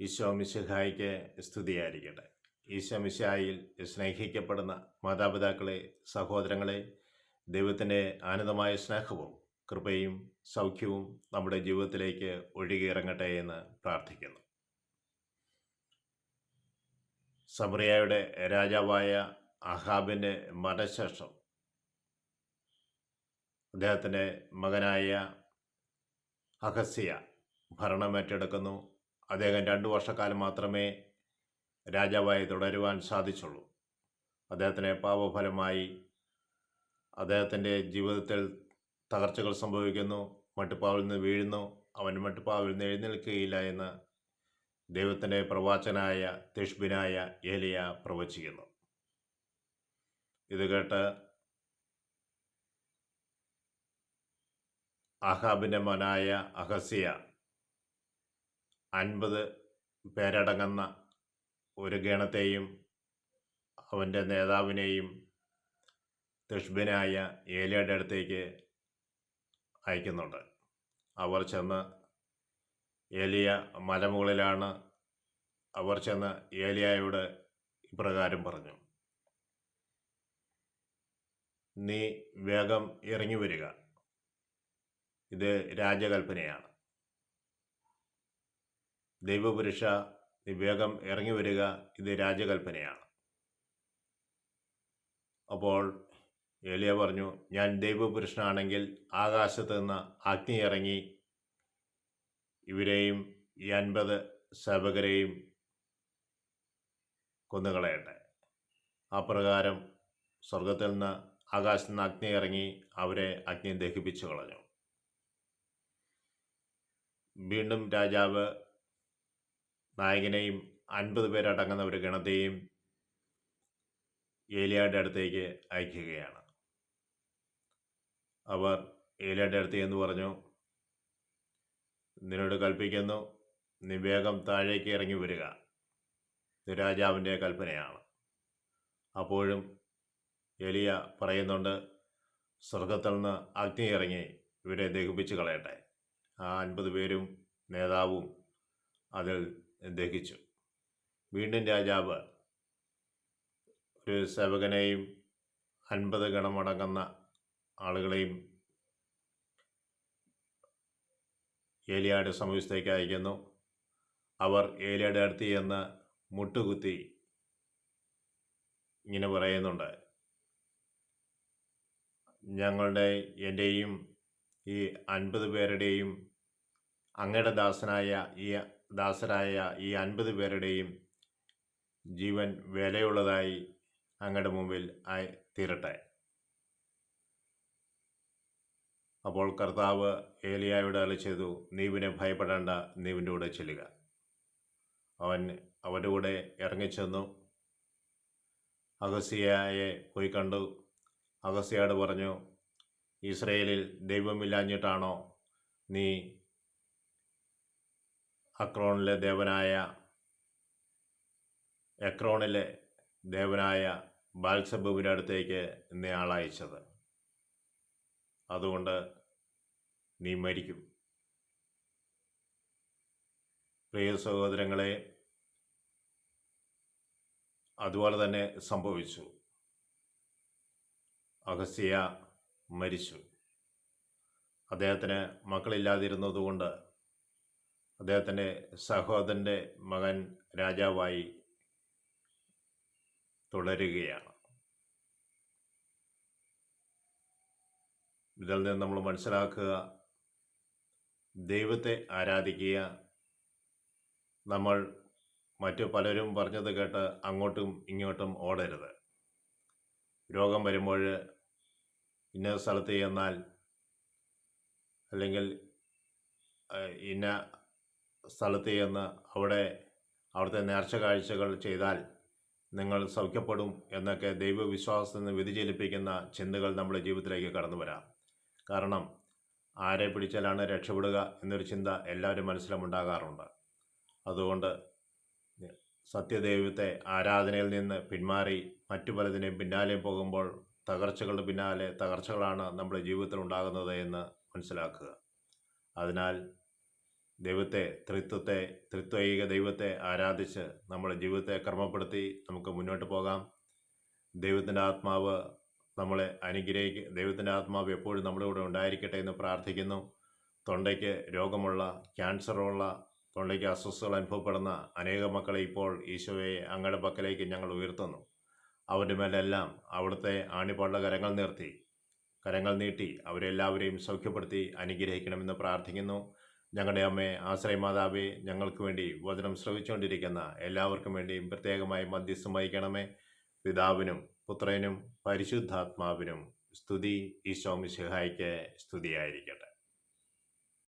ഈശോ മിശിഹായ്ക്ക് സ്തുതിയായിരിക്കട്ടെ. ഈശോ മിശിഹായിൽ സ്നേഹിക്കപ്പെടുന്ന മാതാപിതാക്കളെ, സഹോദരങ്ങളെ, ദൈവത്തിൻ്റെ ആനന്ദമായ സ്നേഹവും കൃപയും സൗഖ്യവും നമ്മുടെ ജീവിതത്തിലേക്ക് ഒഴുകിയിറങ്ങട്ടെ എന്ന് പ്രാർത്ഥിക്കുന്നു. സമറിയയുടെ രാജാവായ അഹാബിൻ്റെ മരണശേഷം അദ്ദേഹത്തിൻ്റെ മകനായ അഹസ്യ ഭരണമേറ്റെടുക്കുന്നു. അദ്ദേഹം 2 വർഷക്കാലം മാത്രമേ രാജാവായി തുടരുവാൻ സാധിച്ചുള്ളൂ. അദ്ദേഹത്തിന് പാപഫലമായി അദ്ദേഹത്തിൻ്റെ ജീവിതത്തിൽ തകർച്ചകൾ സംഭവിക്കുന്നു. മട്ടുപ്പാവിൽ നിന്ന് വീഴുന്നു. അവൻ മട്ടുപ്പാവിൽ നിന്ന് എഴുന്നേൽക്കുകയില്ല എന്ന് ദൈവത്തിൻ്റെ പ്രവാചകനായ തിഷ്ബിനായ ഏലിയ പ്രവചിക്കുന്നു. ഇത് കേട്ട് അഹാബിൻ്റെ മകനായ അഹസ്യ 50 പേരടങ്ങുന്ന ഒരു ഗണത്തെയും അവൻ്റെ നേതാവിനെയും തിഷ്ബിനായ ഏലിയയുടെ അടുത്തേക്ക് അയക്കുന്നുണ്ട്. അവർ ചെന്ന് ഏലിയ മലമുകളിലാണ്. അവർ ചെന്ന് ഏലിയായോട് ഇപ്രകാരം പറഞ്ഞു: നീ വേഗം ഇറങ്ങി വരിക, ഇത് രാജകൽപ്പനയാണ്. ദൈവപുരുഷ, നീ വേഗം ഇറങ്ങി വരിക, ഇത് രാജകൽപ്പനയാണ്. അപ്പോൾ ഏലിയ പറഞ്ഞു: ഞാൻ ദൈവപുരുഷനാണെങ്കിൽ ആകാശത്ത് നിന്ന് അഗ്നി ഇറങ്ങി ഇവരെയും ഈ 50 സേവകരെയും കൊന്നുകളയട്ടെ. അപ്രകാരം സ്വർഗത്തിൽ നിന്ന് ആകാശത്ത് നിന്ന് അഗ്നി ഇറങ്ങി അവരെ അഗ്നി ദഹിപ്പിച്ചു കളഞ്ഞു. വീണ്ടും രാജാവ് നായകനെയും 50 പേരടങ്ങുന്ന ഒരു ഗണത്തെയും ഏലിയയുടെ അടുത്തേക്ക് അയക്കുകയാണ്. അവർ ഏലിയയുടെ അടുത്ത് എന്ന് പറഞ്ഞു: നിന്നോട് കൽപ്പിക്കുന്നു, നീ വേഗം താഴേക്ക് ഇറങ്ങി വരിക, ഇത് രാജാവിൻ്റെ കൽപ്പനയാണ്. അപ്പോഴും ഏലിയ പറയുന്നുണ്ട്: സ്വർഗത്തിൽ നിന്ന് അഗ്നി ഇറങ്ങി ഇവരെ ദഹിപ്പിച്ച് കളയട്ടെ. ആ 50 പേരും നേതാവും അതിൽ ദഹിച്ചു. വീണ്ടും രാജാവ് ഒരു സേവകനെയും 50 ഗണമടങ്ങുന്ന ആളുകളെയും ഏലിയയുടെ സമീപത്തേക്ക് അയക്കുന്നു. അവർ ഏലിയയുടെ അടുത്ത് ചെന്ന് മുട്ടുകുത്തി ഇങ്ങനെ പറയുന്നുണ്ട്: എൻ്റെയും ഈ 50 പേരുടെയും അങ്ങയുടെ ദാസരായ ഈ 50 പേരുടെയും ജീവൻ വിലയുള്ളതായി അങ്ങയുടെ മുമ്പിൽ ആയി തീരട്ടെ. അപ്പോൾ കർത്താവ് ഏലിയായോട് അരുളി ചെയ്തു: നീ ഇവനെ ഭയപ്പെടേണ്ട, നീ ഇവൻ്റെ കൂടെ ചെല്ലുക. അവൻ അവൻ്റെ കൂടെ ഇറങ്ങിച്ചെന്നു. അഹസ്യയെ പോയി കണ്ടു. അഹസ്യയോട് പറഞ്ഞു: ഇസ്രയേലിൽ ദൈവമില്ലാഞ്ഞിട്ടാണോ നീ എക്രോണിലെ ദേവനായ ബാൽസെബൂബിൻ്റെ അടുത്തേക്ക് നീ ആളയച്ചത്? അതുകൊണ്ട് നീ മരിക്കും. പ്രിയ സഹോദരങ്ങളെ, അതുപോലെ തന്നെ സംഭവിച്ചു. അഹസ്യ മരിച്ചു. അദ്ദേഹത്തിന് മക്കളില്ലാതിരുന്നതുകൊണ്ട് അദ്ദേഹത്തിൻ്റെ സഹോദരൻ്റെ മകൻ രാജാവായി തുടരുകയാണ്. ഇതിൽ നിന്ന് നമ്മൾ മനസ്സിലാക്കുക, ദൈവത്തെ ആരാധിക്കുക. നമ്മൾ മറ്റു പലരും പറഞ്ഞത് കേട്ട് അങ്ങോട്ടും ഇങ്ങോട്ടും ഓടരുത്. രോഗം വരുമ്പോൾ ഇന്ന സ്ഥലത്ത് ചെന്നാൽ, അല്ലെങ്കിൽ ഇന്ന സ്ഥലത്ത് ചെന്ന് അവിടുത്തെ നേർച്ച കാഴ്ചകൾ ചെയ്താൽ നിങ്ങൾ സൗഖ്യപ്പെടും എന്നൊക്കെ ദൈവവിശ്വാസത്തിൽ നിന്ന് വ്യതിചലിപ്പിക്കുന്ന ചിന്തകൾ നമ്മുടെ ജീവിതത്തിലേക്ക് കടന്നു വരാം. കാരണം ആരെ പിടിച്ചാലാണ് രക്ഷപ്പെടുക എന്നൊരു ചിന്ത എല്ലാവരും മനസ്സിലുണ്ടാകാറുണ്ട്. അതുകൊണ്ട് സത്യദൈവത്തെ ആരാധനയിൽ നിന്ന് പിന്മാറി മറ്റു പലതിനെയും പിന്നാലെ പോകുമ്പോൾ തകർച്ചകളുടെ പിന്നാലെ തകർച്ചകളാണ് നമ്മുടെ ജീവിതത്തിൽ ഉണ്ടാകുന്നത് എന്ന് മനസ്സിലാക്കുക. അതിനാൽ ദൈവത്തെ ത്രിത്വൈക ദൈവത്തെ ആരാധിച്ച് നമ്മുടെ ജീവിതത്തെ ക്രമപ്പെടുത്തി നമുക്ക് മുന്നോട്ട് പോകാം. ദൈവത്തിൻ്റെ ആത്മാവ് നമ്മളെ ദൈവത്തിൻ്റെ ആത്മാവ് എപ്പോഴും നമ്മുടെ കൂടെ ഉണ്ടായിരിക്കട്ടെ എന്ന് പ്രാർത്ഥിക്കുന്നു. തൊണ്ടയ്ക്ക് രോഗമുള്ള, ക്യാൻസറുള്ള, തൊണ്ടയ്ക്ക് അസ്വസ്ഥതകൾ അനുഭവപ്പെടുന്ന അനേക മക്കളെ ഇപ്പോൾ ഈശോയെ അങ്ങയുടെ പക്കലേക്ക് ഞങ്ങൾ ഉയർത്തുന്നു. അവരുടെ മേലെല്ലാം അവിടുത്തെ ആണിപ്പാടുള്ള കരങ്ങൾ നീട്ടി അവരെല്ലാവരെയും സൗഖ്യപ്പെടുത്തി അനുഗ്രഹിക്കണമെന്ന് പ്രാർത്ഥിക്കുന്നു. ഞങ്ങളുടെ അമ്മേ, ആശ്രയമാതാവേ, ഞങ്ങൾക്ക് വേണ്ടി വചനം ശ്രവിച്ചുകൊണ്ടിരിക്കുന്ന എല്ലാവർക്കും വേണ്ടിയും പ്രത്യേകമായി മധ്യസ്ഥം വഹിക്കണമേ. പിതാവിനും പുത്രനും പരിശുദ്ധാത്മാവിനും സ്തുതി. ഈശോ മിശിഹായ്ക്ക് സ്തുതിയായിരിക്കട്ടെ.